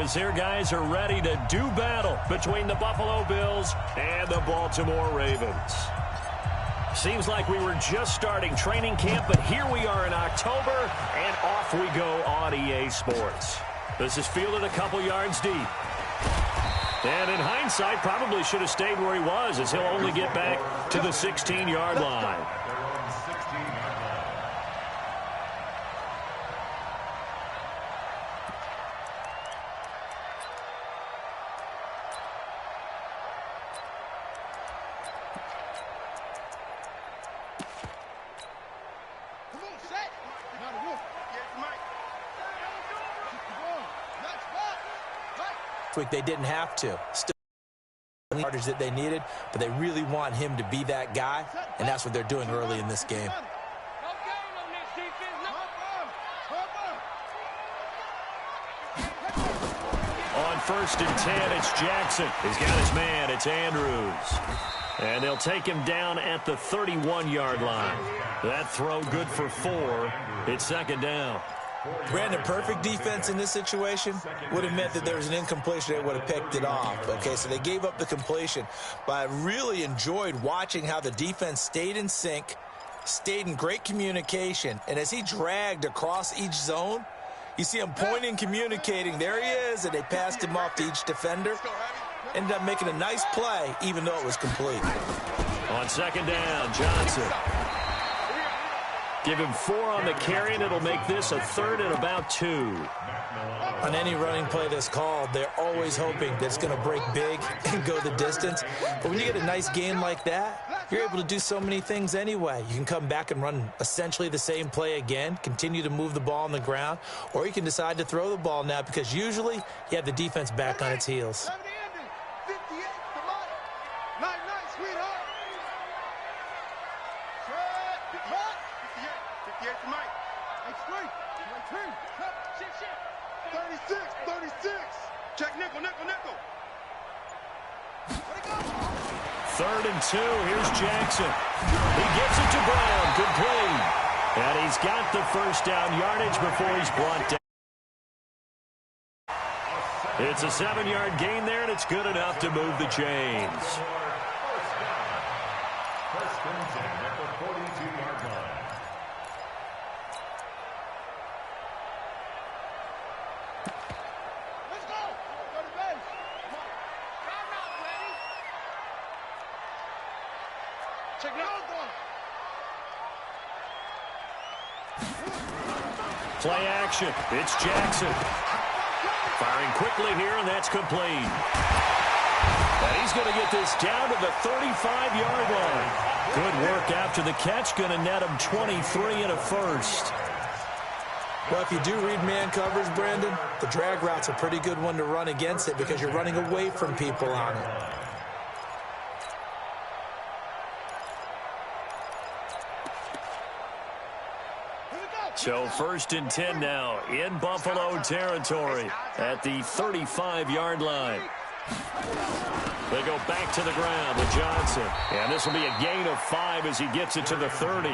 as their guys are ready to do battle between the Buffalo Bills and the Baltimore Ravens. Seems like we were just starting training camp, but here we are in October, and off we go on EA Sports. This is fielded a couple yards deep. And in hindsight, probably should have stayed where he was, as he'll only get back to the 16-yard line. They didn't have to. Still the yardage that they needed, but they really want him to be that guy, and that's what they're doing early in this game. On 1st and 10, it's Jackson. He's got his man. It's Andrews. And they'll take him down at the 31-yard line. That throw good for 4. It's 2nd down. Brandon, perfect defense in this situation would have meant that there was an incompletion. They would have picked it off. Okay, so they gave up the completion. But I really enjoyed watching how the defense stayed in sync, stayed in great communication. And as he dragged across each zone, you see him pointing, communicating. There he is, and they passed him off to each defender. Ended up making a nice play, even though it was complete. On 2nd down, Johnson. Give him 4 on the carry, and it'll make this a 3rd and about 2. On any running play that's called, they're always hoping that it's going to break big and go the distance. But when you get a nice game like that, you're able to do so many things anyway. You can come back and run essentially the same play again, continue to move the ball on the ground, or you can decide to throw the ball now because usually you have the defense back on its heels. Third and 2. Here's Jackson. He gets it to Brown. Complete. And he's got the first down yardage before he's brought down. It's a 7-yard gain there, and it's good enough to move the chains. First and 10 at the 42-yard line. Play action. It's Jackson. Firing quickly here, and that's complete. And he's going to get this down to the 35-yard line. Good work after the catch. Going to net him 23 and a first. Well, if you do read man coverage, Brandon, the drag route's a pretty good one to run against it because you're running away from people on it. So 1st and 10 now in Buffalo territory at the 35-yard line. They go back to the ground with Johnson. And this will be a gain of 5 as he gets it to the 30.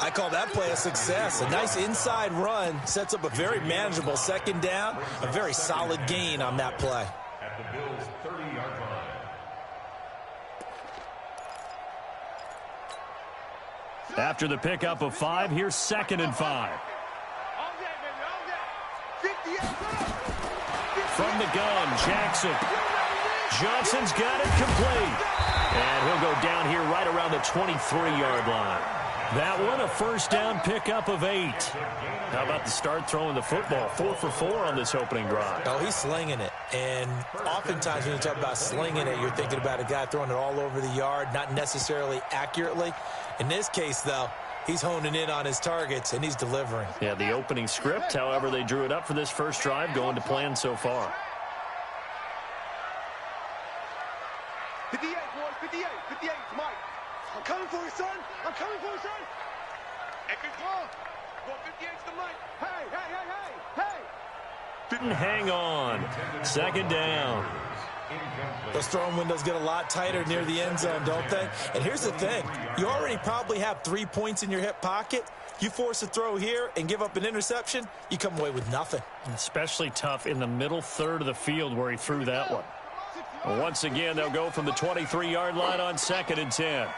I call that play a success. A nice inside run sets up a very manageable 2nd down. A very solid gain on that play. At the Bills' 30-yard line. After the pickup of 5, here's 2nd and 5. From the gun, Jackson. Johnson's got it complete. And he'll go down here right around the 23-yard line. That one, a first down pickup of 8. How about the start throwing the football? 4 for 4 on this opening drive. Oh, he's slinging it. And oftentimes when you talk about slinging it, you're thinking about a guy throwing it all over the yard, not necessarily accurately. In this case, though, he's honing in on his targets, and he's delivering. Yeah, the opening script, however they drew it up for this first drive, going to plan so far. 58, boys, 58, 58, Mike. I'm coming for you, son. I'm coming for you, son. Eckert, come on. Go 58's the Mike. Hey, hey, hey, hey, hey. Didn't hang on. 2nd down. Those throwing windows get a lot tighter near the end zone, don't they? And here's the thing. You already probably have 3 points in your hip pocket. You force a throw here and give up an interception, you come away with nothing. Especially tough in the middle third of the field where he threw that one. Once again, they'll go from the 23-yard line on 2nd and 10.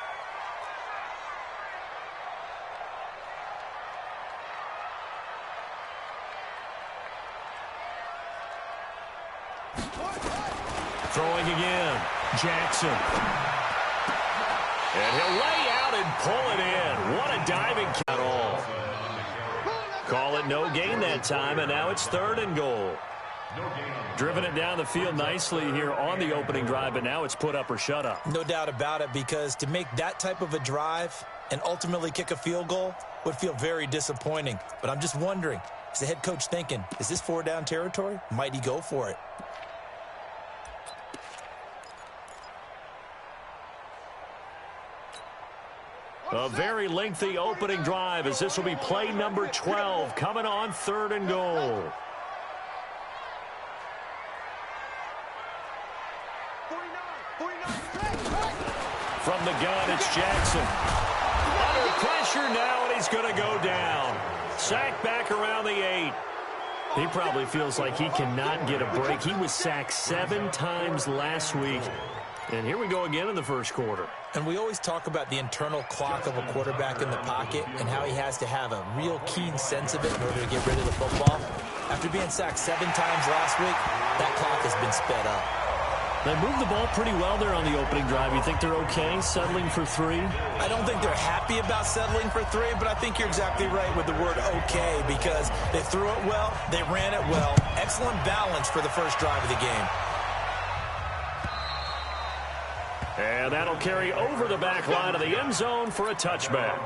Throwing again, Jackson. And he'll lay out and pull it in. What a diving count all. Call it no gain that time, and now it's 3rd and goal. Driven it down the field nicely here on the opening drive, but now it's put up or shut up. No doubt about it, because to make that type of a drive and ultimately kick a field goal would feel very disappointing. But I'm just wondering, is the head coach thinking, is this 4-down territory? Might he go for it? A very lengthy opening drive, as this will be play number 12 coming on 3rd and goal. From the gun, it's Jackson. Under pressure now, and he's going to go down. Sacked back around the 8. He probably feels like he cannot get a break. He was sacked 7 times last week. And here we go again in the first quarter. And we always talk about the internal clock of a quarterback in the pocket and how he has to have a real keen sense of it in order to get rid of the football. After being sacked 7 times last week, that clock has been sped up. They moved the ball pretty well there on the opening drive. You think they're okay settling for 3? I don't think they're happy about settling for 3, but I think you're exactly right with the word okay, because they threw it well, they ran it well. Excellent balance for the first drive of the game. And that'll carry over the back line of the end zone for a touchback.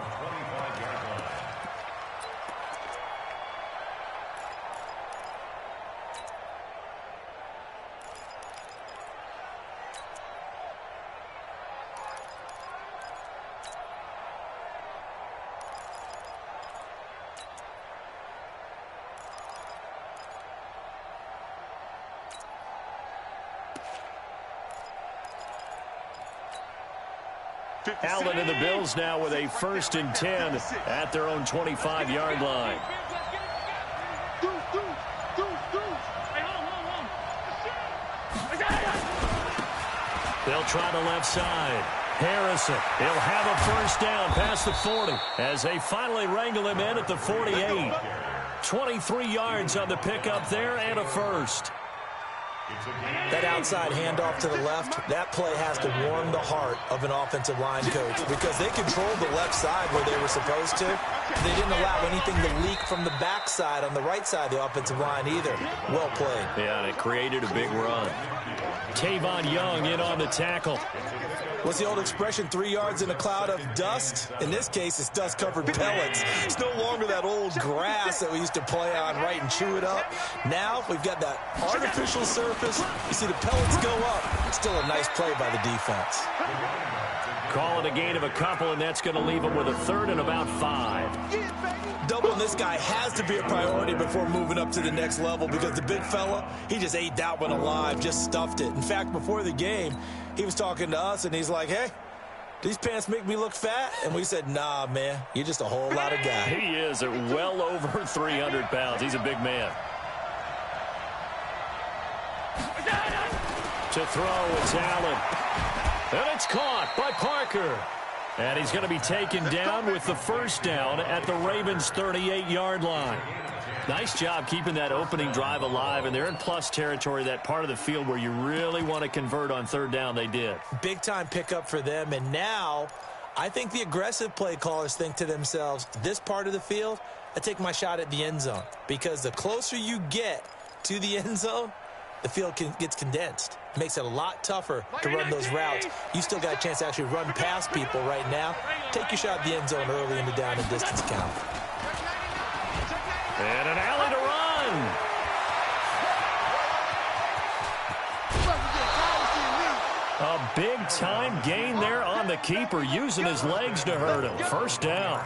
Allen and the Bills now with a 1st and 10 at their own 25-yard line. They'll try the left side. Harrison, he'll have a 1st down past the 40 as they finally wrangle him in at the 48. 23 yards on the pickup there and a 1st. That outside handoff to the left, that play has to warm the heart of an offensive line coach, because they controlled the left side where they were supposed to. They didn't allow anything to leak from the backside on the right side of the offensive line either. Well played. Yeah, and it created a big run. Tavon Young in on the tackle. What's the old expression, 3 yards in a cloud of dust? In this case, it's dust-covered pellets. It's no longer that old grass that we used to play on, right, and chew it up. Now we've got that artificial surface. You see the pellets go up. Still a nice play by the defense. Call it a gain of a couple, and that's going to leave them with a 3rd and about 5. Doubling this guy has to be a priority before moving up to the next level, because the big fella, he just ate that one alive, just stuffed it. In fact, before the game, he was talking to us, and he's like, hey, these pants make me look fat? And we said, nah, man, you're just a whole lot of guy. He is at well over 300 pounds. He's a big man. To throw, it's Allen. And it's caught by Parker. And he's going to be taken down with the 1st down at the Ravens' 38-yard line. Nice job keeping that opening drive alive, and they're in plus territory, that part of the field where you really want to convert on 3rd down. They did. Big-time pickup for them, and now I think the aggressive play callers think to themselves, this part of the field, I take my shot at the end zone, because the closer you get to the end zone, the field gets condensed. It makes it a lot tougher to run those routes. You still got a chance to actually run past people right now. Take your shot at the end zone early in the down and distance count. And an alley to run. A big-time gain there on the keeper, using his legs to hurt him. 1st down.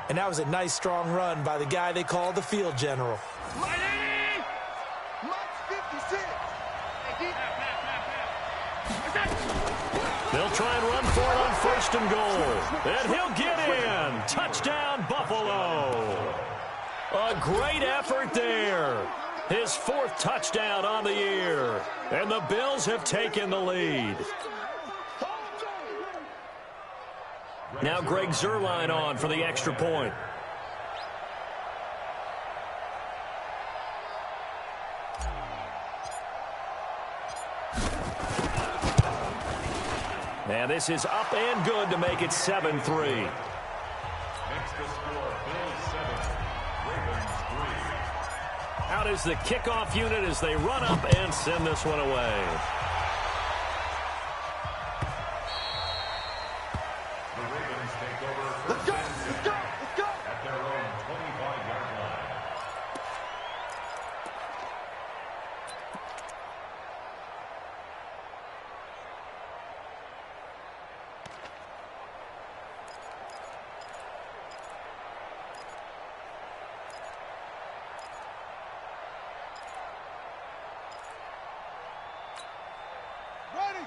And that was a nice, strong run by the guy they call the field general. They'll try and run for it on 1st and goal. And he'll get in. Touchdown, Buffalo. A great effort there. His 4th touchdown on the year. And the Bills have taken the lead. Now Greg Zuerlein on for the extra point. And this is up and good to make it 7-3. Next to score, Bills 7, Ravens 3. Out is the kickoff unit as they run up and send this one away. The Ravens take over Let's go, let's go, let's go. at their own 25-yard line.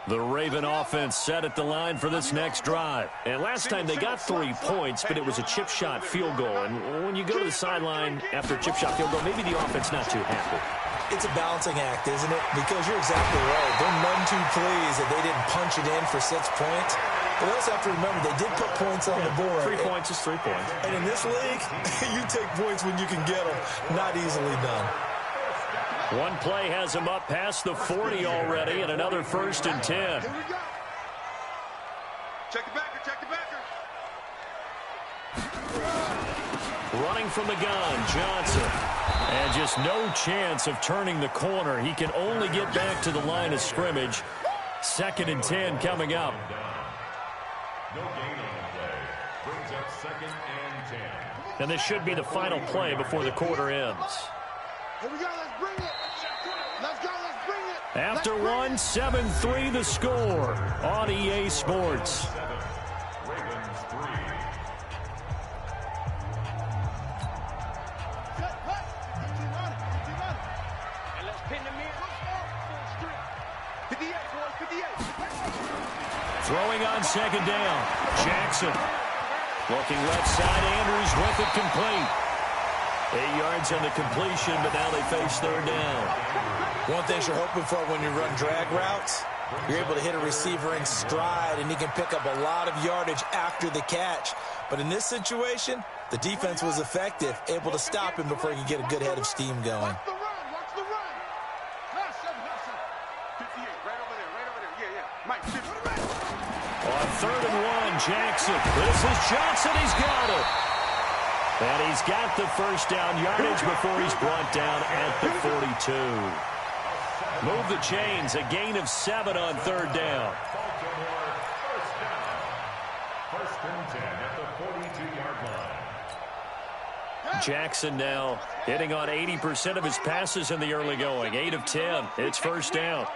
The Raven offense set at the line for this next drive. And last time they got 3 points, but it was a chip shot field goal. And when you go to the sideline after a chip shot field goal, maybe the offense not too happy. It's a balancing act, isn't it? Because you're exactly right. They're none too pleased that they didn't punch it in for 6 points. But they also have to remember they did put points on the board. 3 points is 3 points. And in this league, you take points when you can get them. Not easily done. One play has him up past the 40 already, and another 1st and 10. Here we go. Check the backer, check the backer. Running from the gun, Johnson. And just no chance of turning the corner. He can only get back to the line of scrimmage. 2nd and 10 coming up. No gain on the play. Brings up 2nd and 10. And this should be the final play before the quarter ends. Here we go, let's bring it. Let's go, let's bring it. After one, 7-3 the score on EA Sports. 7, Ravens 3. And let's pin them in. 58, boys, 58. Throwing on 2nd down. Jackson. Looking left side, Andrews with it complete. 8 yards on the completion, but now they face 3rd down. One thing you're hoping for when you run drag routes, you're able to hit a receiver in stride, and he can pick up a lot of yardage after the catch. But in this situation, the defense was effective, able to stop him before he could get a good head of steam going. Watch the run, watch the run. Hustle, hustle. 58, right over there, yeah, yeah. Mike, 50. On 3rd and 1, Jackson. This is Johnson, he's got it. And he's got the 1st down yardage before he's brought down at the 42. Move the chains, a gain of 7 on 3rd down. Baltimore, 1st down. 1st and 10 at the 42-yard line. Jackson now hitting on 80% of his passes in the early going. 8 of 10. It's 1st down.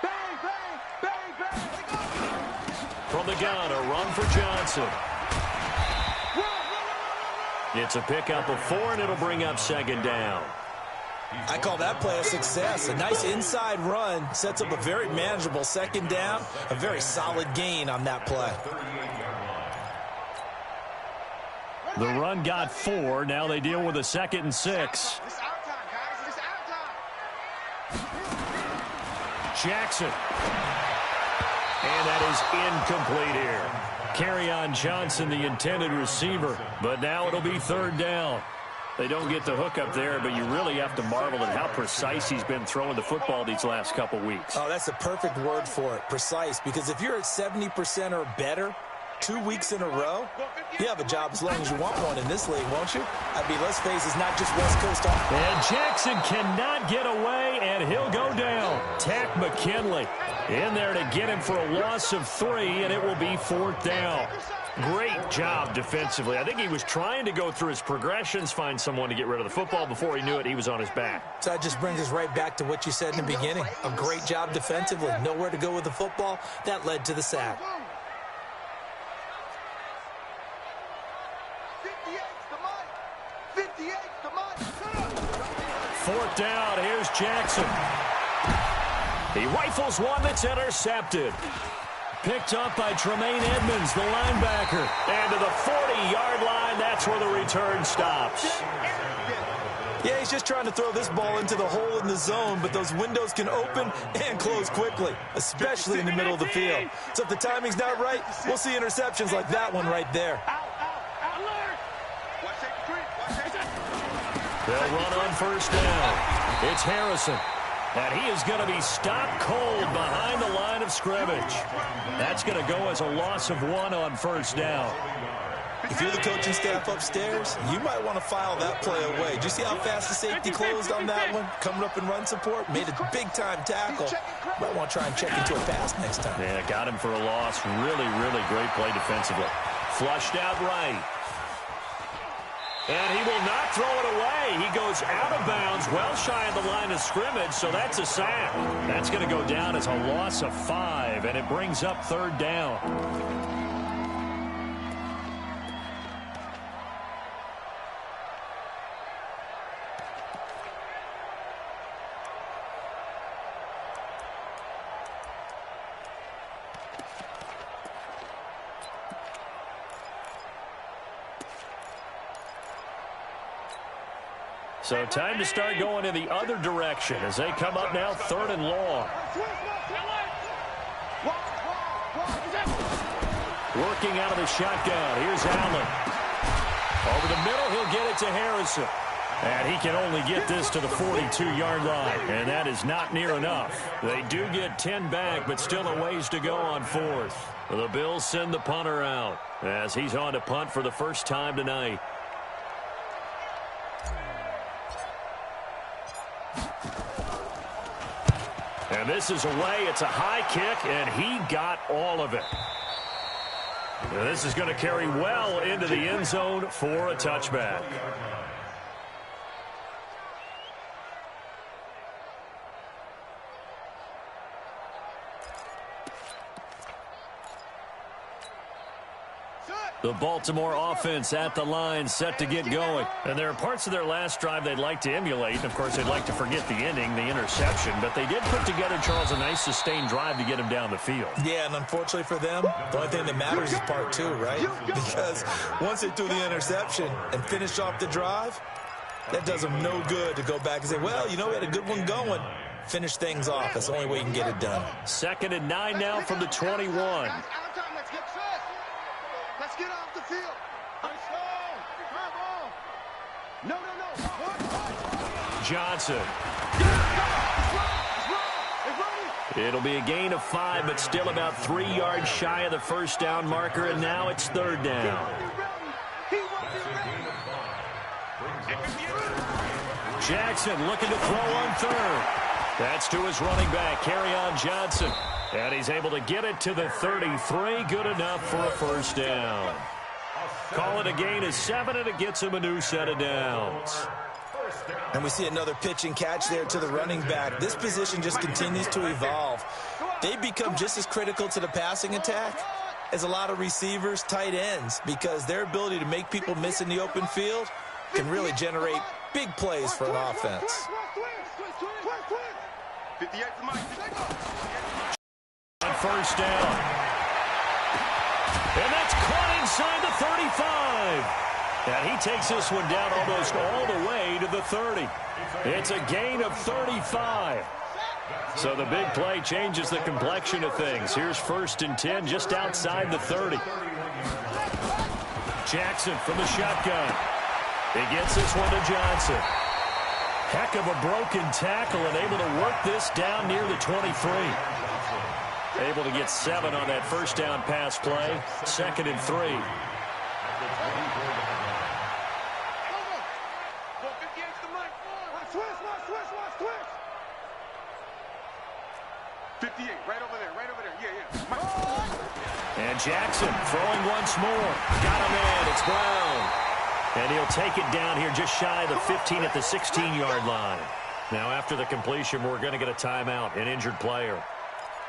Bang, bang, bang, bang. From the gun, a run for Johnson. It's a pickup of 4, and it'll bring up 2nd down. I call that play a success. A nice inside run sets up a very manageable 2nd down. A very solid gain on that play. The run got 4. Now they deal with a 2nd and 6. It's our time, guys. It's our time. Jackson. And that is incomplete here. Kerryon Johnson, the intended receiver, but now it'll be 3rd down. They don't get the hook up there, but you really have to marvel at how precise he's been throwing the football these last couple weeks. Oh, that's the perfect word for it, precise, because if you're at 70% or better 2 weeks in a row, you have a job as long as you want one in this league, won't you? I mean, let's face it, it's not just West Coast offense. And Jackson cannot get away, and he'll go down. Tack McKinley in there to get him for a loss of 3, and it will be 4th down. Great job defensively. I think he was trying to go through his progressions, find someone to get rid of the football. Before he knew it, he was on his back. So that just brings us right back to what you said in the beginning. A great job defensively. Nowhere to go with the football. That led to the sack. 58's the mic. 4th down. Here's Jackson. He rifles one that's intercepted. Picked up by Tremaine Edmonds, the linebacker. And to the 40-yard line, that's where the return stops. Yeah, he's just trying to throw this ball into the hole in the zone, but those windows can open and close quickly, especially in the middle of the field. So if the timing's not right, we'll see interceptions like that one right there. They'll run on first down. It's Harrison. And he is going to be stopped cold behind the line of scrimmage. That's going to go as a loss of 1 on first down. If you're the coaching staff upstairs, you might want to file that play away. Did you see how fast the safety closed on that one? Coming up in run support, made a big-time tackle. Might want to try and check into a pass next time. Yeah, got him for a loss. Really, really great play defensively. Flushed out right. And he will not throw it away. He goes out of bounds, well shy of the line of scrimmage, so that's a sack. That's going to go down as a loss of 5, and it brings up third down. So time to start going in the other direction as they come up now 3rd and long. Working out of the shotgun. Here's Allen. Over the middle, he'll get it to Harrison. And he can only get this to the 42-yard line. And that is not near enough. They do get 10 back, but still a ways to go on 4th. The Bills send the punter out as he's on to punt for the first time tonight. And this is away. It's a high kick, and he got all of it. Now this is going to carry well into the end zone for a touchback. The Baltimore offense at the line, set to get going. And there are parts of their last drive they'd like to emulate. And, of course, they'd like to forget the ending, the interception. But they did put together, Charles, a nice sustained drive to get him down the field. Yeah, and unfortunately for them, the only thing that matters is part 2, right? Because once they threw the interception and finished off the drive, that does them no good to go back and say, well, you know, we had a good one going. Finish things off. That's the only way you can get it done. 2nd and 9 now from the 21. Let's get off the field. No. Johnson. It'll be a gain of 5, but still about 3 yards shy of the first down marker, and now it's 3rd down. Jackson looking to throw on 3rd. That's to his running back, Kerryon Johnson. And he's able to get it to the 33. Good enough for a first down. Call it a gain of 7, and it gets him a new set of downs. And we see another pitch and catch there to the running back. This position just continues to evolve. They become just as critical to the passing attack as a lot of receivers, tight ends, because their ability to make people miss in the open field can really generate big plays for an offense. On first down. And that's caught inside the 35. And he takes this one down almost all the way to the 30. It's a gain of 35. So the big play changes the complexion of things. Here's 1st and 10 just outside the 30. Jackson from the shotgun. He gets this one to Johnson. Heck of a broken tackle and able to work this down near the 23. Able to get 7 on that first down pass play. 2nd and 3. 58, right over there, yeah. And Jackson throwing once more. Got him in. It's Brown. And he'll take it down here just shy of the 15 at the 16-yard line. Now after the completion, we're going to get a timeout, an injured player.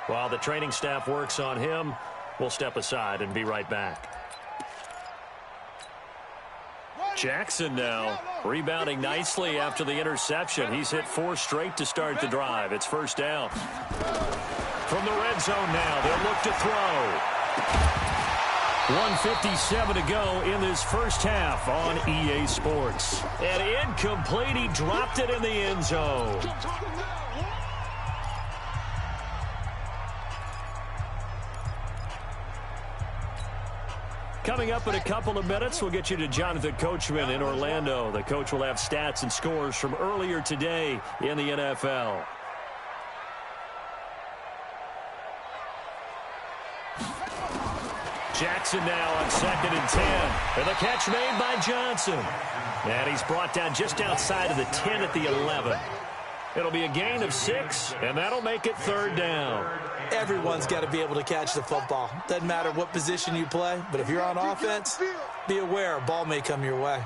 While the training staff works on him, we'll step aside and be right back. Jackson now rebounding nicely after the interception. He's hit 4 straight to start the drive. It's first down. From the red zone now, they'll look to throw. 1:57 to go in this first half on EA Sports. And incomplete. He dropped it in the end zone. Coming up in a couple of minutes, we'll get you to Jonathan Coachman in Orlando. The coach will have stats and scores from earlier today in the NFL. Jackson now on 2nd and 10. And the catch made by Johnson. And he's brought down just outside of the 10 at the 11. It'll be a gain of 6, and that'll make it third down. Everyone's got to be able to catch the football. Doesn't matter what position you play, but if you're on offense, be aware a ball may come your way.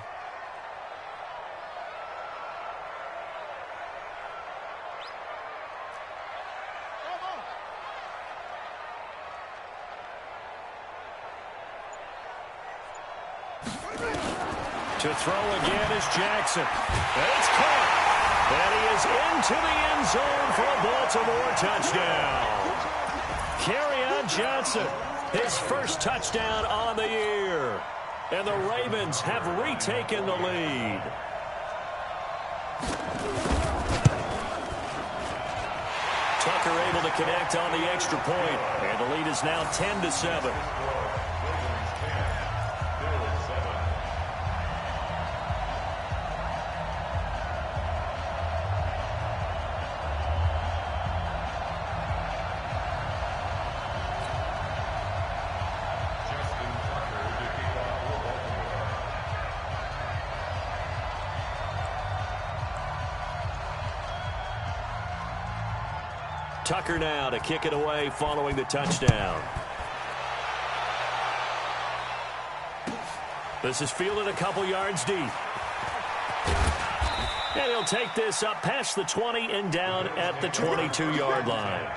To throw again is Jackson. And it's caught. And he is into the end zone for a Baltimore touchdown. Kerryon Johnson, his first touchdown on the year. And the Ravens have retaken the lead. Tucker able to connect on the extra point. And the lead is now 10-7. Tucker now to kick it away following the touchdown. This is fielded a couple yards deep. And he'll take this up past the 20 and down at the 22-yard line.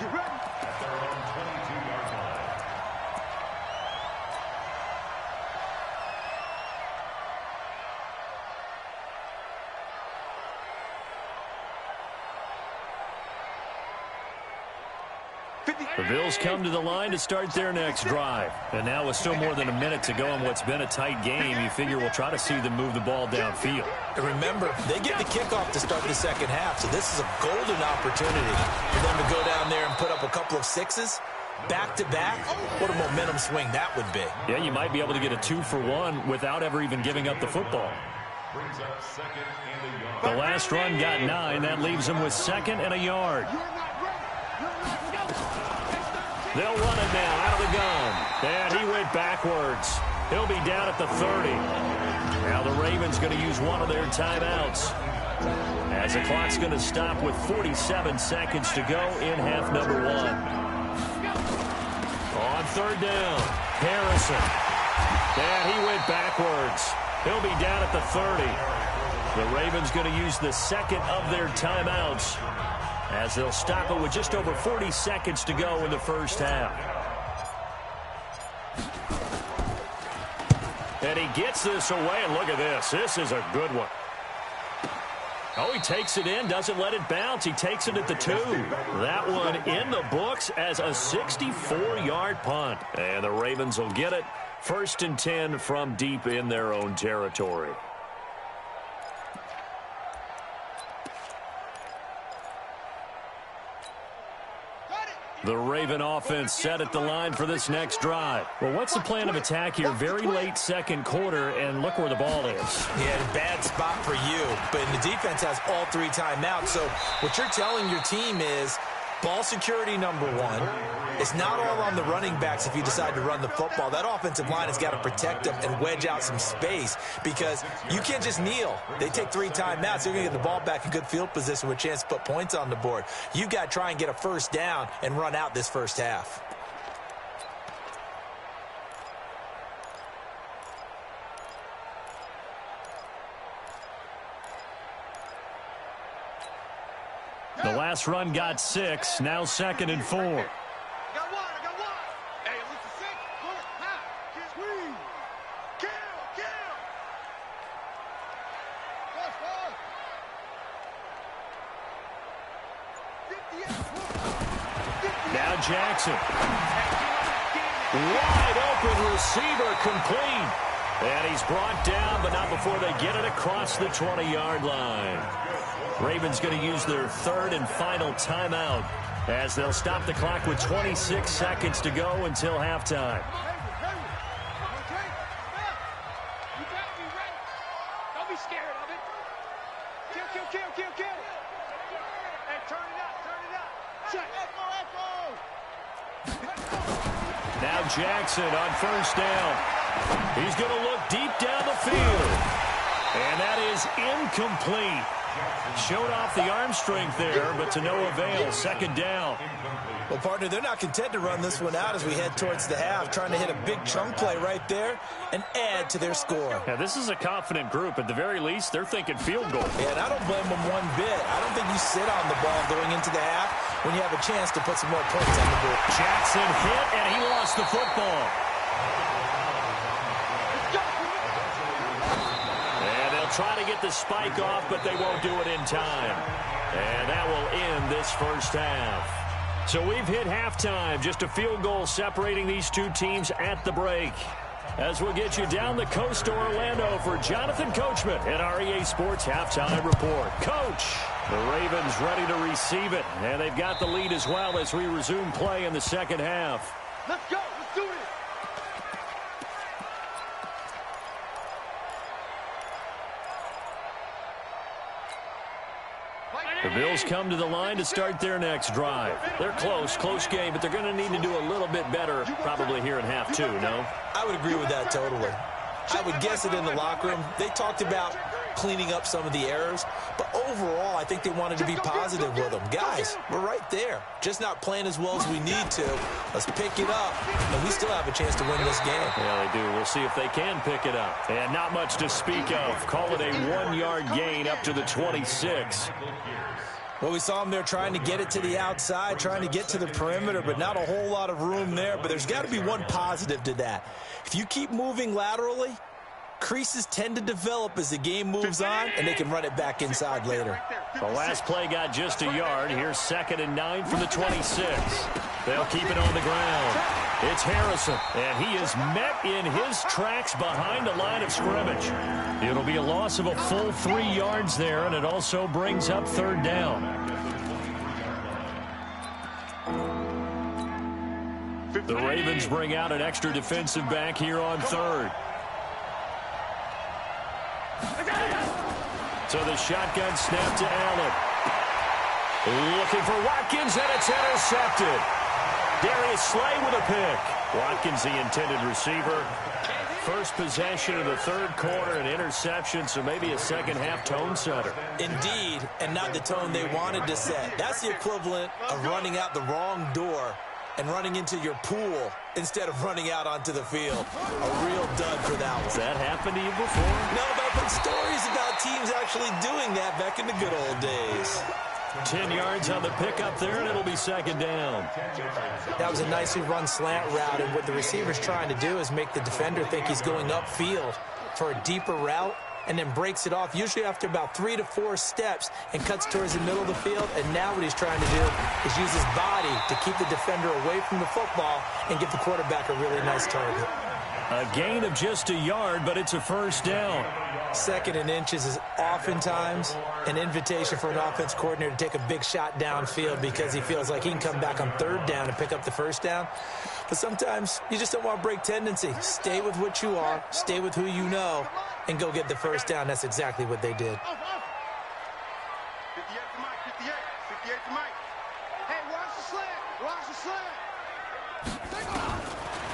The Bills come to the line to start their next drive. And now with still more than a minute to go in what's been a tight game, you figure we'll try to see them move the ball downfield. And remember, they get the kickoff to start the second half, so this is a golden opportunity for them to go down there and put up a couple of 6s back-to-back. What a momentum swing that would be. Yeah, you might be able to get a 2-for-1 without ever even giving up the football. The last run got 9. That leaves them with 2nd and a yard. They'll run it now out of the gun. And he went backwards. He'll be down at the 30. Now the Ravens going to use one of their timeouts, as the clock's going to stop with 47 seconds to go in half number 1. On third down, Harrison. And he went backwards. He'll be down at the 30. The Ravens going to use the second of their timeouts, as they'll stop it with just over 40 seconds to go in the first half. And he gets this away, and look at this. This is a good one. Oh, he takes it in, doesn't let it bounce. He takes it at the 2. That one in the books as a 64-yard punt. And the Ravens will get it. 1st and 10 from deep in their own territory. The Raven offense set at the line for this next drive. Well, what's the plan of attack here? Very late second quarter, and look where the ball is. Yeah, bad spot for you, but the defense has all 3 timeouts. So what you're telling your team is ball security number 1. It's not all on the running backs if you decide to run the football. That offensive line has got to protect them and wedge out some space, because you can't just kneel. They take 3 timeouts. They're going to get the ball back in good field position with a chance to put points on the board. You've got to try and get a first down and run out this first half. The last run got 6. Now 2nd and 4. I got 1. Hey, listen, 6. Look, now. Squeeze. Kill. Now Jackson. Wide open receiver complete. And he's brought down, but not before they get it across the 20-yard line. Ravens going to use their third and final timeout as they'll stop the clock with 26 seconds to go until halftime. Don't be scared of it. Kill. Hey, turn it up. Check. Now Jackson on first down. He's going to look deep down the field. And that is incomplete. Showed off the arm strength there, but to no avail. Second down. Well, partner, they're not content to run this one out as we head towards the half, trying to hit a big chunk play right there and add to their score. Yeah, this is a confident group. At the very least, they're thinking field goal. Yeah, and I don't blame them one bit. I don't think you sit on the ball going into the half when you have a chance to put some more points on the board. Jackson hit, and he lost the football. And they'll try to get the spike off, but they won't do it in time. And that will end this first half. So we've hit halftime, just a field goal separating these two teams at the break. As we'll get you down the coast to Orlando for Jonathan Coachman at our EA Sports Halftime Report. Coach, the Ravens ready to receive it, and they've got the lead as well as we resume play in the second half. Let's go. Let's do this. The Bills come to the line to start their next drive. They're close game, but they're going to need to do a little bit better probably here in half two, no? I would agree with that totally. I would guess it in the locker room. They talked about cleaning up some of the errors, but overall, I think they wanted to be positive with them. Guys, we're right there. Just not playing as well as we need to. Let's pick it up, and we still have a chance to win this game. Yeah, they do. We'll see if they can pick it up. And not much to speak of. Call it a 1-yard gain up to the 26. Well, we saw them there trying to get it to the outside, trying to get to the perimeter, but not a whole lot of room there. But there's got to be one positive to that. If you keep moving laterally, creases tend to develop as the game moves on, and they can run it back inside later. The last play got just a yard. Here's 2nd and 9 from the 26. They'll keep it on the ground. It's Harrison, and he is met in his tracks behind the line of scrimmage. It'll be a loss of a full 3 yards there, and it also brings up 3rd down. The Ravens bring out an extra defensive back here on 3rd. So the shotgun snap to Allen. Looking for Watkins, and it's intercepted. Darius Slay with a pick. Watkins, the intended receiver. First possession of the 3rd quarter, an interception, so maybe a second-half tone setter. Indeed, and not the tone they wanted to set. That's the equivalent of running out the wrong door and running into your pool instead of running out onto the field. A real dud for that one. Has that happened to you before? No, but I've heard stories about teams actually doing that back in the good old days. 10 yards on the pickup there, and it'll be 2nd down. That was a nicely run slant route, and what the receiver's trying to do is make the defender think he's going upfield for a deeper route, and then breaks it off, usually after about 3 to 4 steps, and cuts towards the middle of the field. And now what he's trying to do is use his body to keep the defender away from the football and give the quarterback a really nice target. A gain of just a yard, but it's a 1st down. 2nd and inches is oftentimes an invitation for an offense coordinator to take a big shot downfield because he feels like he can come back on 3rd down and pick up the 1st down. But sometimes you just don't want to break tendency. Stay with what you are, stay with who you know, and go get the 1st down. That's exactly what they did. 58 to Mike, 58 to Mike. Hey, watch the slant.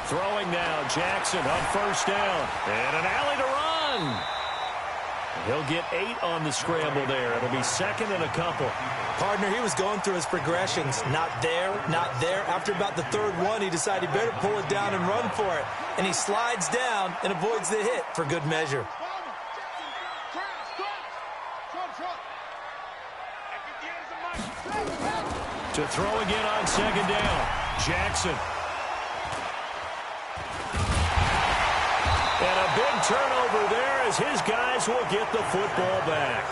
Throwing now, Jackson on 1st down. And an alley to run. He'll get 8 on the scramble there. It'll be 2nd and a couple. Partner, he was going through his progressions. Not there, not there. After about the 3rd one, he decided he better pull it down and run for it. And he slides down and avoids the hit for good measure. To throw again on 2nd down. Jackson. And a big turnover there as his guys will get the football back.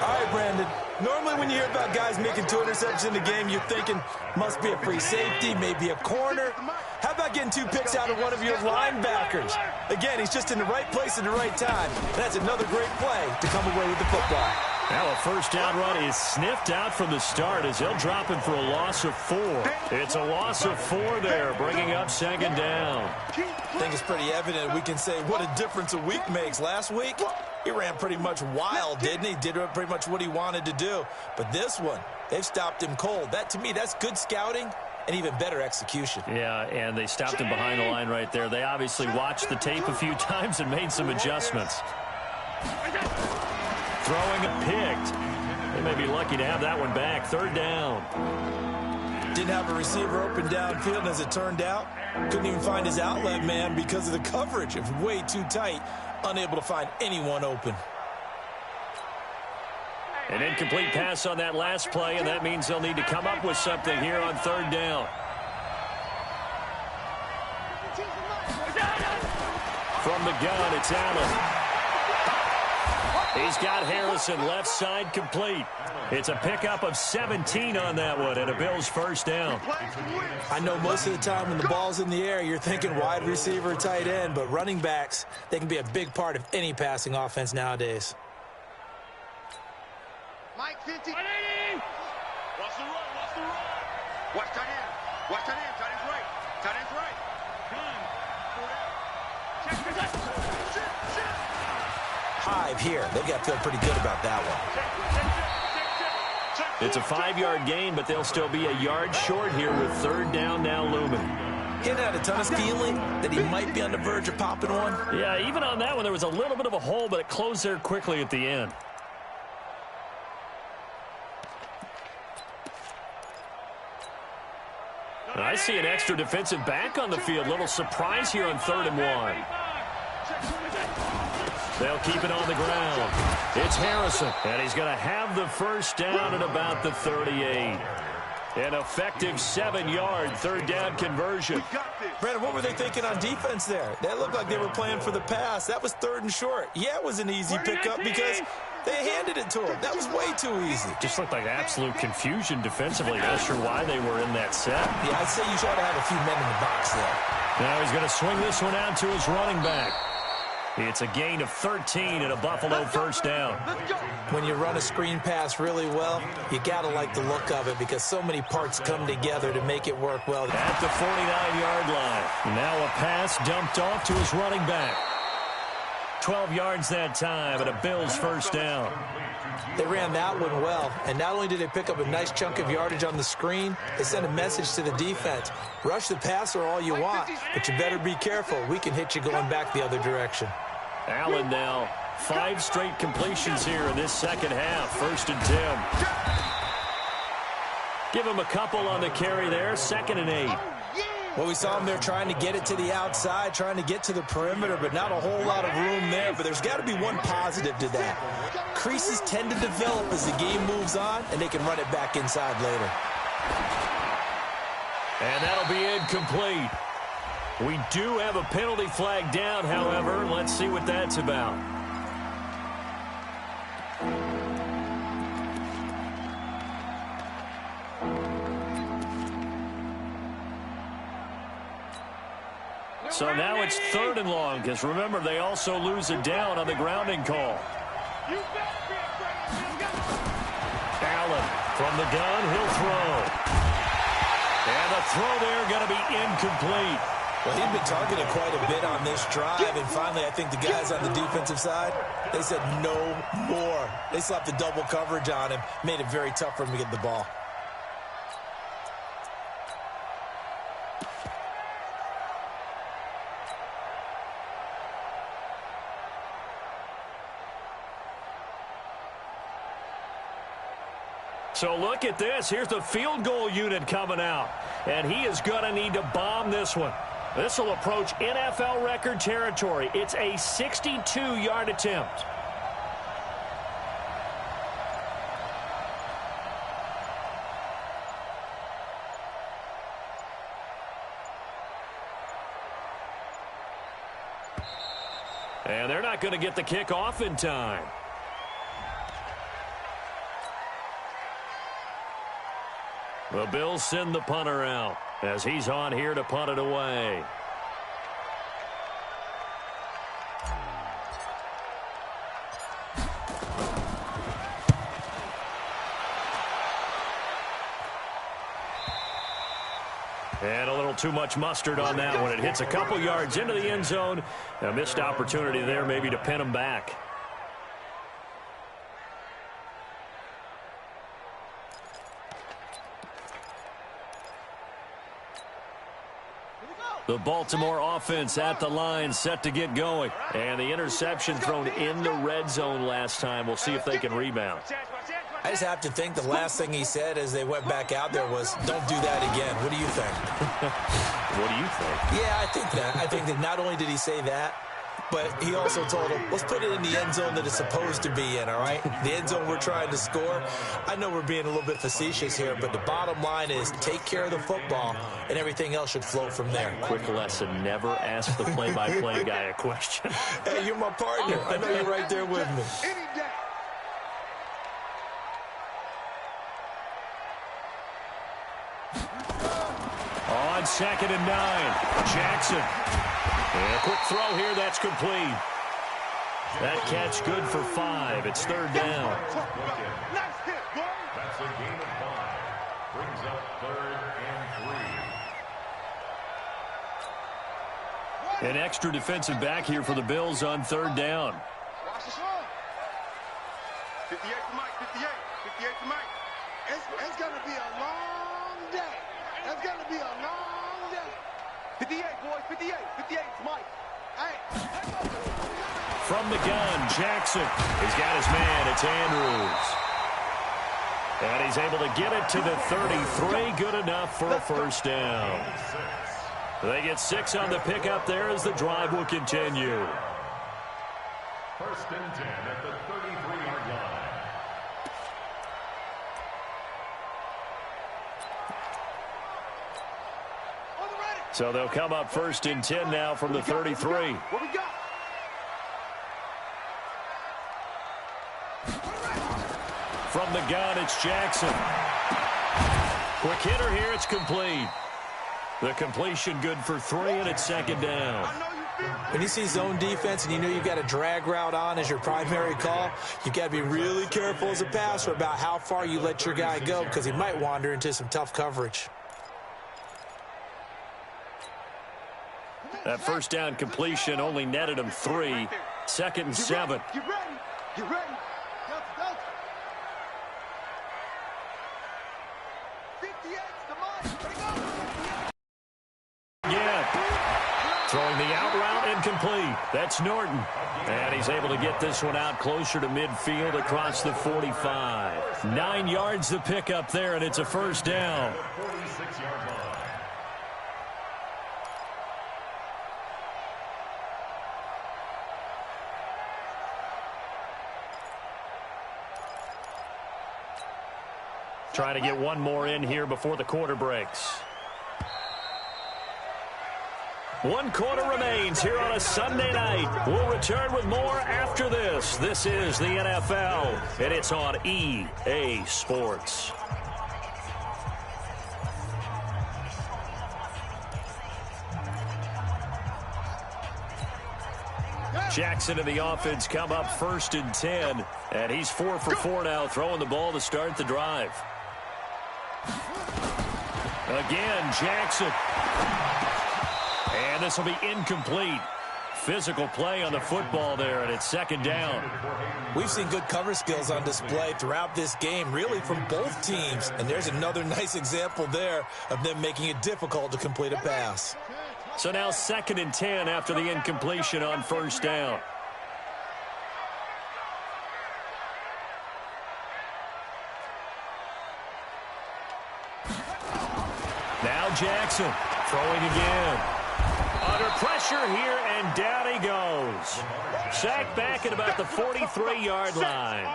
All right, right, Brandon. Normally when you hear about guys making 2 interceptions in the game, you're thinking must be a free safety, maybe a corner. How about getting 2 picks out of one of your linebackers? Again, he's just in the right place at the right time. That's another great play to come away with the football. Now a first down run is sniffed out from the start as they'll drop him for a loss of 4. It's a loss of 4 there, bringing up second down. I think it's pretty evident we can say what a difference a week makes. Last week, he ran pretty much wild, didn't he? Did pretty much what he wanted to do. But this one, they've stopped him cold. That, to me, that's good scouting and even better execution. Yeah, and they stopped him behind the line right there. They obviously watched the tape a few times and made some adjustments. Throwing it picked. They may be lucky to have that one back. Third down. Didn't have a receiver open downfield, and as it turned out, couldn't even find his outlet man because of the coverage. It was way too tight, unable to find anyone open. An incomplete pass on that last play, and that means they'll need to come up with something here on third down. From the gun, it's Allen. He's got Harrison left side complete. It's a pickup of 17 on that one and a Bills first down. I know most of the time when the ball's in the air, you're thinking wide receiver, tight end, but running backs, they can be a big part of any passing offense nowadays. Mike 50. Watch the run, watch the run. Watch tight end. Watch tight end. Tight end's right. Tight end's right. Hive here. They've got to feel pretty good about that one. It's a 5-yard gain, but they'll still be a yard short here with third down now looming. He had a ton of feeling that he might be on the verge of popping one. Yeah, even on that one, there was a little bit of a hole, but it closed there quickly at the end. I see an extra defensive back on the field. Little surprise here on 3rd and 1. They'll keep it on the ground. It's Harrison, and he's going to have the first down at about the 38. An effective 7-yard third down conversion. Brandon, what were they thinking on defense there? That looked like they were playing for the pass. That was 3rd and short. Yeah, it was an easy pickup because they handed it to him. That was way too easy. Just looked like absolute confusion defensively. Not sure why they were in that set. Yeah, I'd say you should have a few men in the box there. Now he's going to swing this one out to his running back. It's a gain of 13 and a Buffalo first down. When you run a screen pass really well, you got to like the look of it because so many parts come together to make it work well. At the 49-yard line. Now a pass dumped off to his running back. 12 yards that time and a Bills first down. They ran that one well, and not only did they pick up a nice chunk of yardage on the screen, they sent a message to the defense. Rush the passer all you want, but you better be careful. We can hit you going back the other direction. Allen now, 5 straight completions here in this second half. 1st and 10. Give him a couple on the carry there. 2nd and 8. Well, we saw him there trying to get it to the outside, trying to get to the perimeter, but not a whole lot of room there. But there's got to be one positive to that. Creases tend to develop as the game moves on, and they can run it back inside later. And that'll be incomplete. We do have a penalty flag down, however. Let's see what that's about. So now it's 3rd and long, because remember, they also lose it down on the grounding call. Allen from the gun, he'll throw. And the throw there going to be incomplete. Well, he'd been targeted quite a bit on this drive, and finally I think the guys on the defensive side, they said no more. They slapped the double coverage on him, made it very tough for him to get the ball. So look at this. Here's the field goal unit coming out. And he is going to need to bomb this one. This will approach NFL record territory. It's a 62-yard attempt. And they're not going to get the kickoff in time. The Bills send the punter out as he's on here to punt it away. And a little too much mustard on that one. It hits a couple yards into the end zone. A missed opportunity there maybe to pin him back. The Baltimore offense at the line, set to get going. And the interception thrown in the red zone last time. We'll see if they can rebound. I just have to think the last thing he said as they went back out there was, don't do that again. What do you think? What do you think? Yeah, I think that. I think that not only did he say that, but he also told him, let's put it in the end zone that it's supposed to be in, all right? The end zone we're trying to score. I know we're being a little bit facetious here, but the bottom line is take care of the football, and everything else should flow from there. Quick lesson, never ask the play-by-play guy a question. Hey, you're my partner. I know you're right there with me. On 2nd and 9, Jackson. And a quick throw here, that's complete. That catch good for 5. It's 3rd down. That's a gain of 5. Brings up 3rd and 3. An extra defensive back here for the Bills on 3rd down. Watch this one. 58 to Mike, 58. 58 to Mike. It's going to be a long day. It's going to be a long day. 58, boys, 58. 58 to Mike. Hey. From the gun, Jackson. He's got his man. It's Andrews. And he's able to get it to the 33. Good enough for a 1st down. They get 6 on the pickup there as the drive will continue. 1st and 10 at the 33-yard line. So they'll come up 1st and 10 now from the 33. What we got? From the gun, it's Jackson. Quick hitter here, it's complete. The completion good for 3, and it's 2nd down. When you see zone defense and you know you've got a drag route on as your primary call, you've got to be really careful as a passer about how far you let your guy go because he might wander into some tough coverage. That 1st down completion only netted him 3. 2nd and 7. Get ready. Get ready. Delta. 58 to Mike. Yeah. Throwing the out route incomplete. That's Norton. And he's able to get this one out closer to midfield across the 45. 9 yards to pick up there, and it's a 1st down. 46-yard line. Trying to get one more in here before the quarter breaks. 1 quarter remains here on a Sunday night. We'll return with more after this. This is the NFL, and it's on EA Sports. Jackson and the offense come up 1st and 10, and he's 4 for 4 now, throwing the ball to start the drive. Again, Jackson. And this will be incomplete. Physical play on the football there, and it's 2nd down. We've seen good cover skills on display throughout this game, really from both teams. And there's another nice example there of them making it difficult to complete a pass. So now 2nd and 10 after the incompletion on 1st down. Now Jackson throwing again. Under pressure here, and down he goes. Sacked back at about the 43-yard line.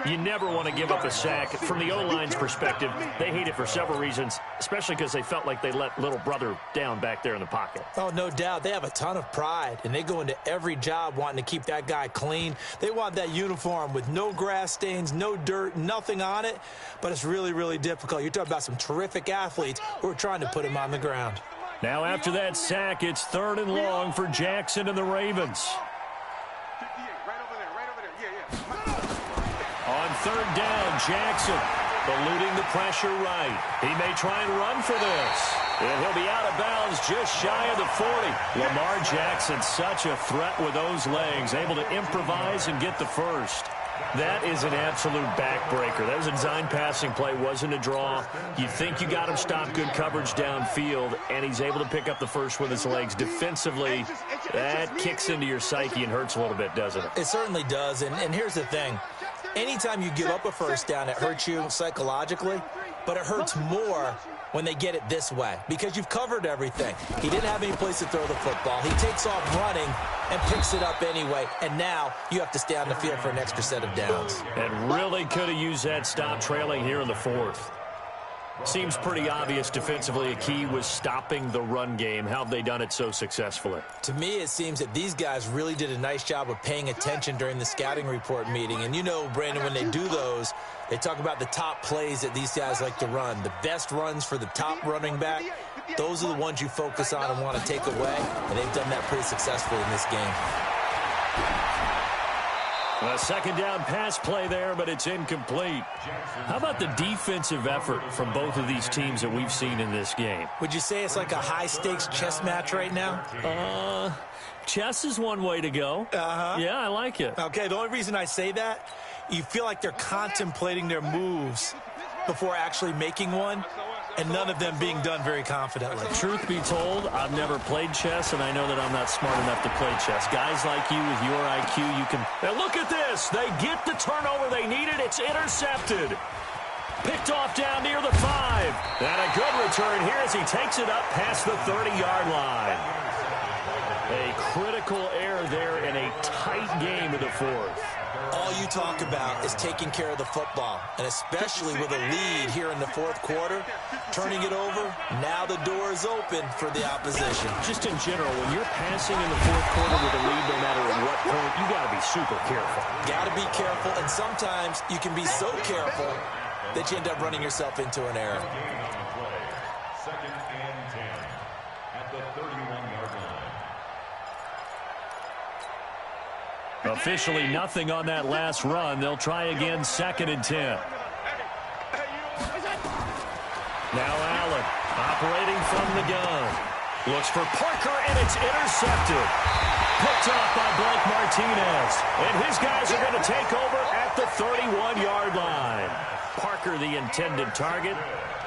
You never want to give up a sack. From the O-line's perspective, they hate it for several reasons, especially because they felt like they let little brother down back there in the pocket. Oh, no doubt. They have a ton of pride, and they go into every job wanting to keep that guy clean. They want that uniform with no grass stains, no dirt, nothing on it, but it's really, really difficult. You're talking about some terrific athletes who are trying to put him on the ground. Now, after that sack, it's 3rd and long for Jackson and the Ravens. On 3rd down, Jackson eluding the pressure right. He may try and run for this. And he'll be out of bounds just shy of the 40. Lamar Jackson, such a threat with those legs, able to improvise and get the first. That is an absolute backbreaker. That was a design passing play, wasn't a draw. You think you got him stopped, good coverage downfield, and he's able to pick up the first with his legs. Defensively, that kicks into your psyche and hurts a little bit, doesn't it? It certainly does, and here's the thing. Anytime you give up a first down, it hurts you psychologically, but it hurts more when they get it this way because you've covered everything. He didn't have any place to throw the football. He takes off running and picks it up anyway, and now you have to stay on the field for an extra set of downs. And really could have used that stop trailing here in the 4th. Seems pretty obvious defensively a key was stopping the run game. How have they done it so successfully? To me, it seems that these guys really did a nice job of paying attention during the scouting report meeting. And you know, Brandon, when they do those, they talk about the top plays that these guys like to run. The best runs for the top running back, those are the ones you focus on and want to take away. And they've done that pretty successfully in this game. A 2nd down pass play there, but it's incomplete. How about the defensive effort from both of these teams that we've seen in this game? Would you say it's like a high-stakes chess match right now? Chess is one way to go. Yeah, I like it. Okay, the only reason I say that, you feel like they're contemplating their moves before actually making one, and none of them being done very confidently. Truth be told, I've never played chess, and I know that I'm not smart enough to play chess. Guys like you with your IQ, you can... Now look at this. They get the turnover they needed. It's intercepted. Picked off down near the 5. And a good return here as he takes it up past the 30-yard line. A critical error there in a tight game in the 4th. All you talk about is taking care of the football, and especially with a lead here in the 4th quarter, turning it over, now the door is open for the opposition. Just in general, when you're passing in the 4th quarter with a lead, no matter at what point, you got to be super careful. Got to be careful, and sometimes you can be so careful that you end up running yourself into an error. 2nd and 10 at the 31-yard line. Officially nothing on that last run. They'll try again, 2nd and 10. Now Allen operating from the gun. Looks for Parker, and it's intercepted. Picked off by Blake Martinez. And his guys are going to take over at the 31-yard line. Parker, the intended target.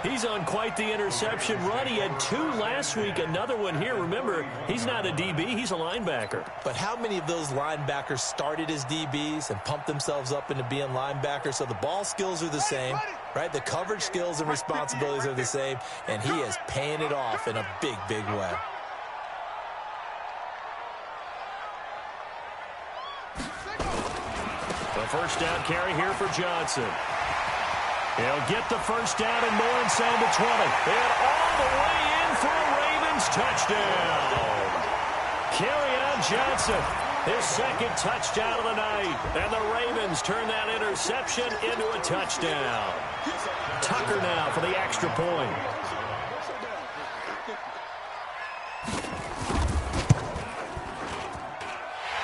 He's on quite the interception run. He had 2 last week, another one here. Remember, he's not a DB, he's a linebacker. But how many of those linebackers started as DBs and pumped themselves up into being linebackers? So the ball skills are the same, right? The coverage skills and responsibilities are the same, and he is paying it off in a big, big way. The first down carry here for Johnson. He'll get the first down and more inside the 20. And all the way in for a Ravens touchdown. Kerryon Johnson, his 2nd touchdown of the night. And the Ravens turn that interception into a touchdown. Tucker now for the extra point.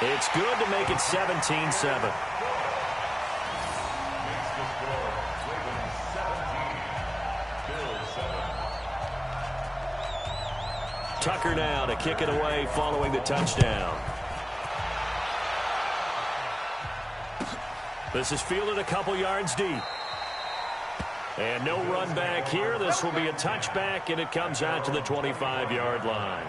It's good to make it 17-7. Tucker now to kick it away following the touchdown. This is fielded a couple yards deep. And no run back here. This will be a touchback, and it comes out to the 25-yard line.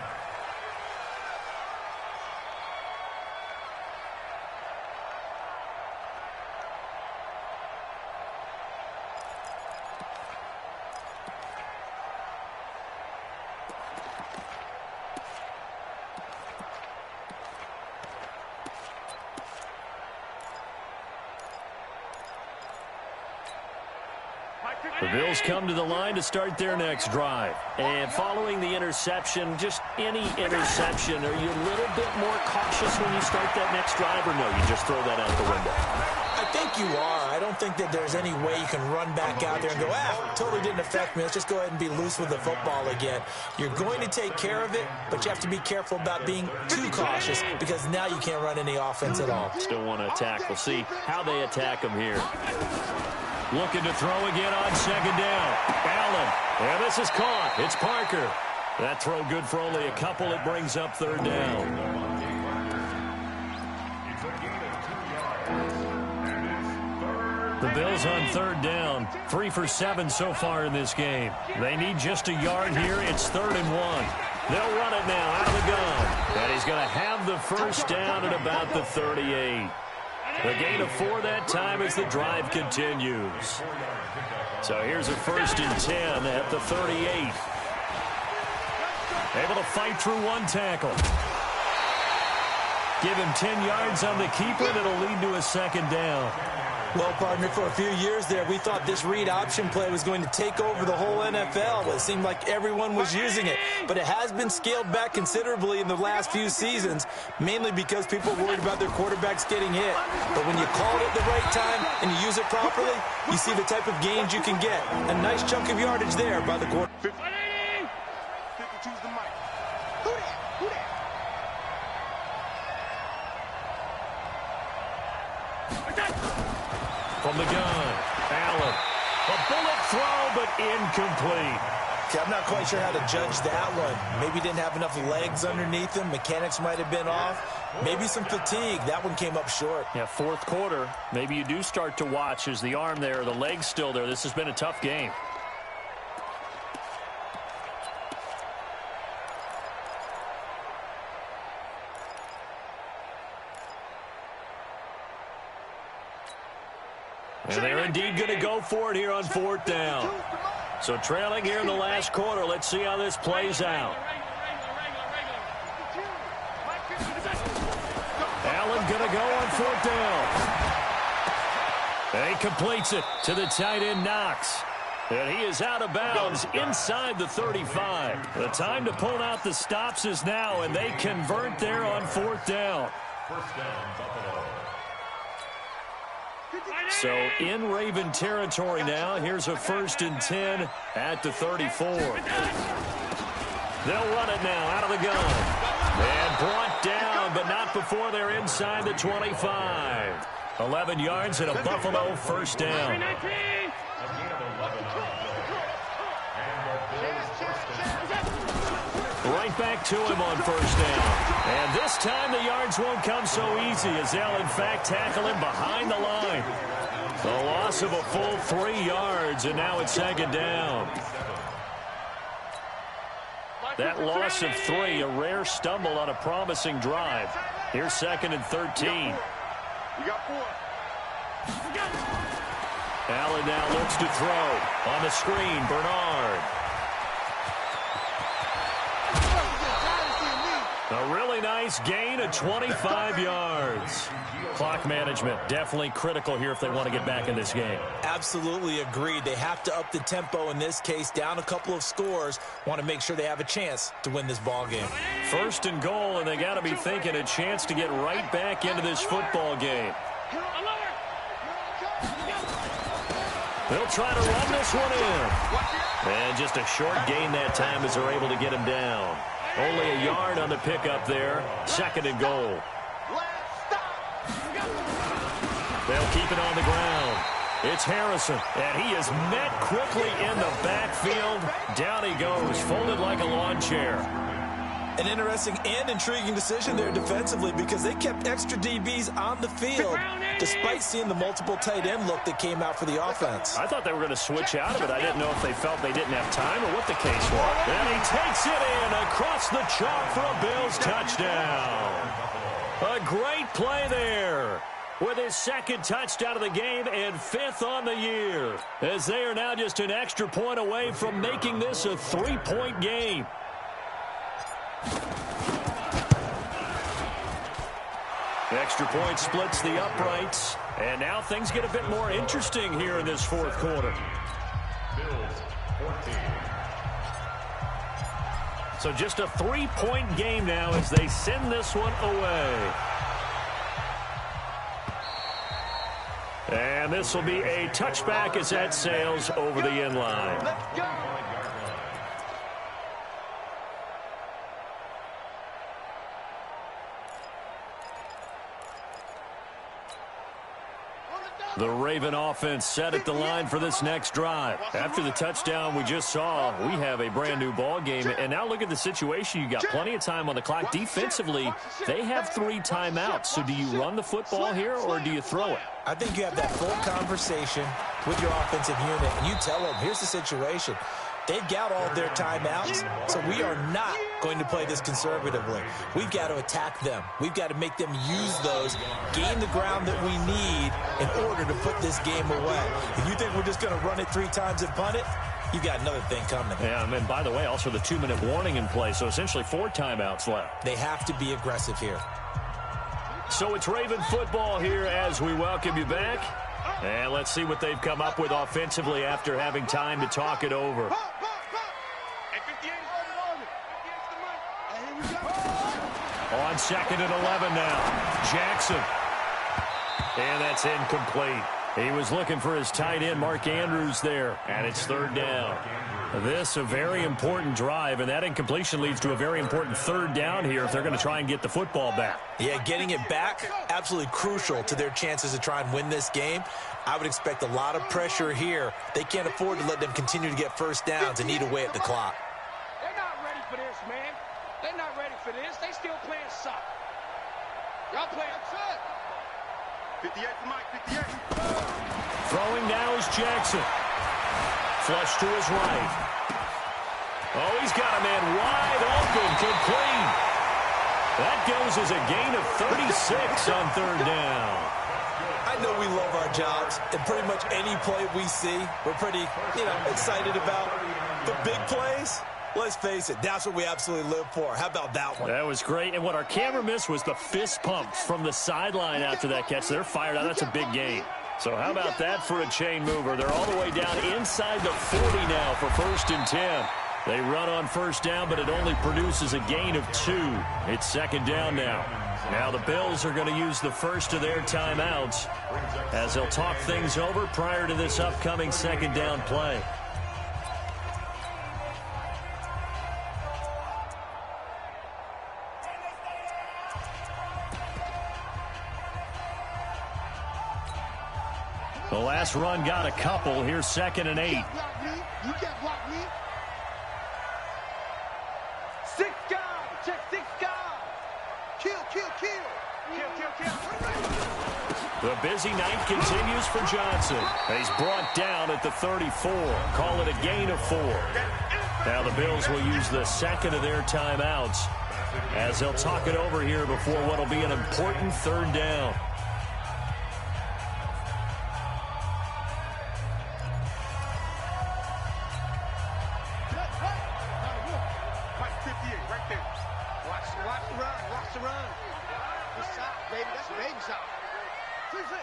The Bills come to the line to start their next drive. And following the interception, just any interception, are you a little bit more cautious when you start that next drive, or no, you just throw that out the window? I think you are. I don't think that there's any way you can run back out there and go, totally didn't affect me. Let's just go ahead and be loose with the football again. You're going to take care of it, but you have to be careful about being too cautious because now you can't run any offense at all. Still want to attack. We'll see how they attack them here. Looking to throw again on second down. Allen. And this is caught. It's Parker. That throw good for only a couple. It brings up third down. The Bills on third down. 3 for 7 so far in this game. They need just a yard here. It's 3rd and 1. They'll run it now out of the gun. And he's going to have the first down at about the 38. The gain of 4 that time as the drive continues. So here's a 1st and 10 at the 38. Able to fight through one tackle. Give him 10 yards on the keeper, and it'll lead to a second down. Well, partner, for a few years there, we thought this read option play was going to take over the whole NFL. It seemed like everyone was using it. But it has been scaled back considerably in the last few seasons, mainly because people are worried about their quarterbacks getting hit. But when you call it at the right time and you use it properly, you see the type of gains you can get. A nice chunk of yardage there by the quarterback. 52's the mic. Who that? Who that? From the gun, Allen. A bullet throw, but incomplete. Okay, I'm not quite sure how to judge that one. Maybe didn't have enough legs underneath him. Mechanics might have been off. Maybe some fatigue. That one came up short. Yeah, 4th quarter. Maybe you do start to watch as the arm there, the leg's still there. This has been a tough game. And they're indeed going to go for it here on 4th down. So trailing here in the last quarter. Let's see how this plays out. Allen going to go on 4th down. And he completes it to the tight end, Knox. And he is out of bounds inside the 35. The time to pull out the stops is now, and they convert there on 4th down. First down, Buffalo. So in Raven territory now. Here's a 1st and 10 at the 34. They'll run it now out of the gun. And brought down, but not before they're inside the 25. 11 yards and a Buffalo first down. Right back to him on 1st down. And this time the yards won't come so easy as they'll in fact tackle him behind the line. The loss of a full 3 yards, and now it's 2nd down. That loss of 3, a rare stumble on a promising drive. Here's 2nd and 13. We got 4. Allen now looks to throw. On the screen, Bernard. A really nice gain of 25 yards. Clock management definitely critical here if they want to get back in this game. Absolutely agreed. They have to up the tempo in this case, down a couple of scores. Want to make sure they have a chance to win this ball game. 1st and goal, and they got to be thinking a chance to get right back into this football game. They'll try to run this one in. And just a short gain that time as they're able to get him down. Only a yard on the pickup there. 2nd and goal. They'll keep it on the ground. It's Harrison, and he is met quickly in the backfield. Down he goes, folded like a lawn chair. An interesting and intriguing decision there defensively because they kept extra DBs on the field despite seeing the multiple tight end look that came out for the offense. I thought they were going to switch out of it. I didn't know if they felt they didn't have time or what the case was. And he takes it in across the chalk for a Bills touchdown. A great play there with his 2nd touchdown of the game and 5th on the year, as they are now just an extra point away from making this a 3-point game. Extra point splits the uprights, and now things get a bit more interesting here in this 4th quarter. So just a 3-point game now as they send this one away. And this will be a touchback as that sails over the end line. Let's go. The Raven offense set at the line for this next drive. After the touchdown we just saw, we have a brand new ball game. And now look at the situation. You got plenty of time on the clock. Defensively, they have 3 timeouts. So do you run the football here or do you throw it? I think you have that full conversation with your offensive unit, and you tell them, here's the situation. They've got all their timeouts, so we are not going to play this conservatively. We've got to attack them. We've got to make them use those, gain the ground that we need in order to put this game away. If you think we're just going to run it 3 times and punt it, you've got another thing coming. Yeah, and by the way, also the 2-minute warning in play, so essentially 4 timeouts left. They have to be aggressive here. So it's Raven football here as we welcome you back. And let's see what they've come up with offensively after having time to talk it over. On 2nd and 11 now. Jackson. And that's incomplete. He was looking for his tight end, Mark Andrews, there. And it's 3rd down. This a very important drive, and that incompletion leads to a very important 3rd down here if they're going to try and get the football back. Yeah, getting it back, absolutely crucial to their chances to try and win this game. I would expect a lot of pressure here. They can't afford to let them continue to get first downs and eat away at the clock. They're not ready for this, man. They're not ready for this. They still playing soccer. Y'all playing good. 58 to Mike, 58. Throwing now is Jackson. Flush to his right. Oh, he's got a man wide open, complete. That goes as a gain of 36 on 3rd down. I know we love our jobs, and pretty much any play we see, we're pretty, excited about. The big plays, let's face it, that's what we absolutely live for. How about that one? That was great, and what our camera missed was the fist pumps from the sideline after that catch. They're fired out. That's a big gain. So how about that for a chain mover? They're all the way down inside the 40 now for 1st and 10. They run on 1st down, but it only produces a gain of 2. It's 2nd down now. Now the Bills are going to use the first of their timeouts as they'll talk things over prior to this upcoming 2nd down play. The last run got a couple. Here's 2nd and 8. You can't block me. 6 guys. Check 6 guys. Kill. Kill. The busy night continues for Johnson. He's brought down at the 34. Call it a gain of 4. Now the Bills will use the 2nd of their timeouts as they'll talk it over here before what will be an important 3rd down. Watch the run. The shot, baby. That's a baby shot. 58.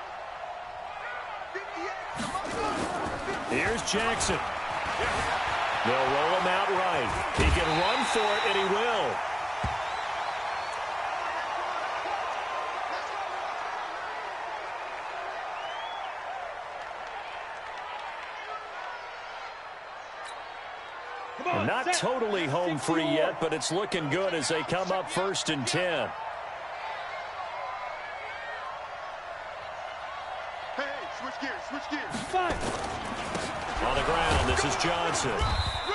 Here's Jackson. They'll roll him out right. He can run for it, and he will. Not totally home free yet, but it's looking good as they come up 1st and 10. Hey, switch gears. On the ground, this is Johnson.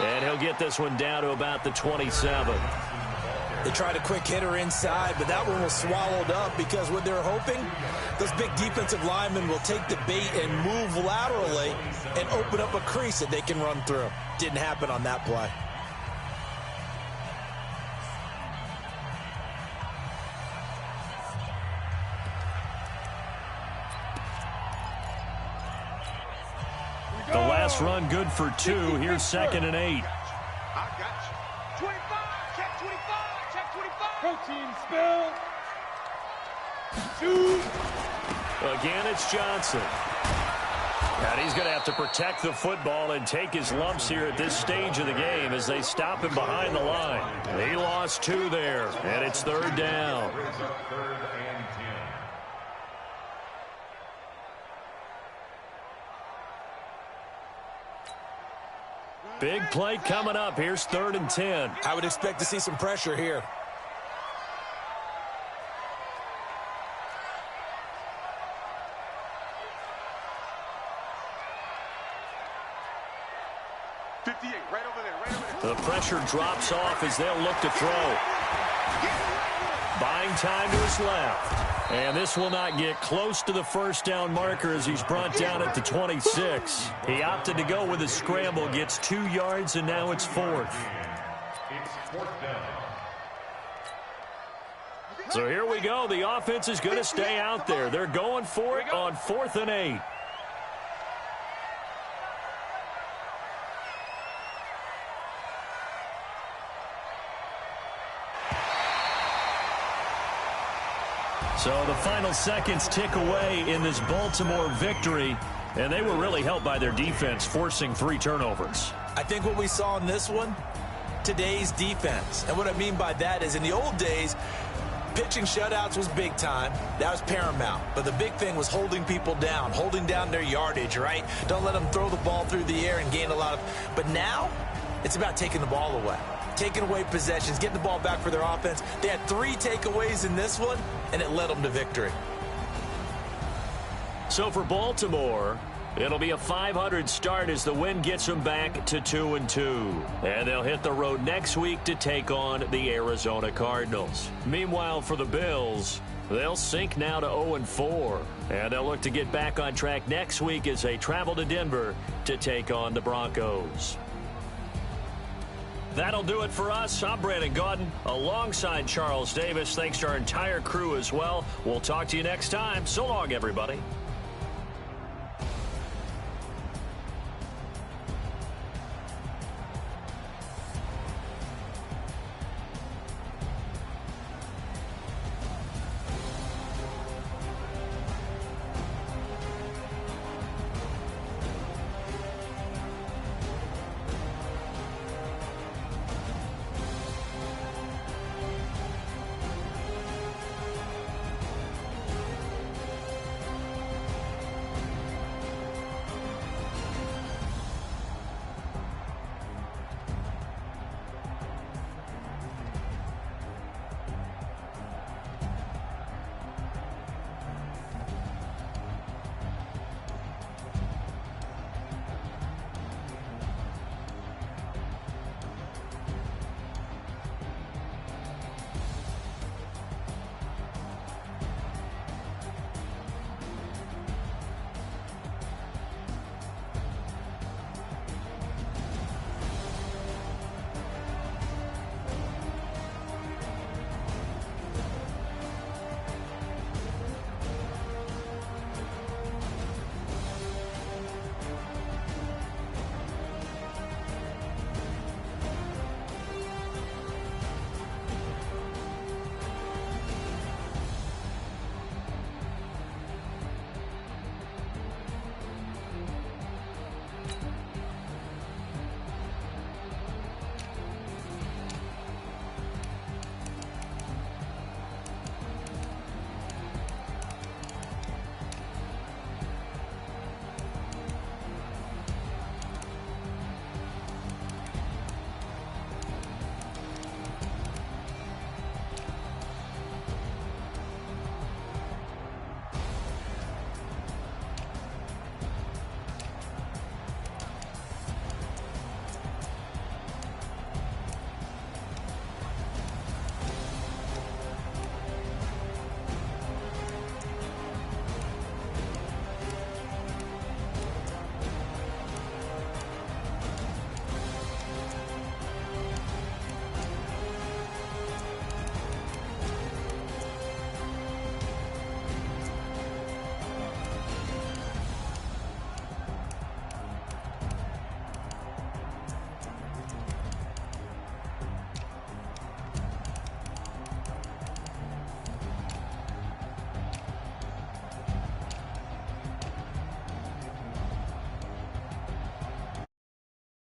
And he'll get this one down to about the 27. They tried a quick hitter inside, but that one was swallowed up because what they're hoping, those big defensive linemen will take the bait and move laterally and open up a crease that they can run through. Didn't happen on that play. The last run good for 2. Here's 2nd and 8. I got you. 25. Check 25. Check 25. Protein spill. 2. Again, it's Johnson. And he's going to have to protect the football and take his lumps here at this stage of the game as they stop him behind the line. He lost 2 there, and it's 3rd down. Third and 10. Big play coming up. Here's 3rd and 10. I would expect to see some pressure here. The pressure drops off as they'll look to throw. Buying time to his left. And this will not get close to the first down marker as he's brought down at the 26. He opted to go with a scramble, gets 2 yards, and now it's 4th. It's 4th down. So here we go. The offense is going to stay out there. They're going for it on 4th and 8. So the final seconds tick away in this Baltimore victory, and they were really helped by their defense, forcing 3 turnovers. I think what we saw in this one, today's defense. And what I mean by that is in the old days, pitching shutouts was big time. That was paramount. But the big thing was holding people down, holding down their yardage, right? Don't let them throw the ball through the air and gain a lot of... But now, it's about taking the ball away. Taking away possessions, getting the ball back for their offense. They had 3 takeaways in this one, and it led them to victory. So for Baltimore, it'll be a .500 start as the win gets them back to 2-2. And they'll hit the road next week to take on the Arizona Cardinals. Meanwhile, for the Bills, they'll sink now to 0-4. And they'll look to get back on track next week as they travel to Denver to take on the Broncos. That'll do it for us. I'm Brandon Gaudin alongside Charles Davis. Thanks to our entire crew as well. We'll talk to you next time. So long, everybody.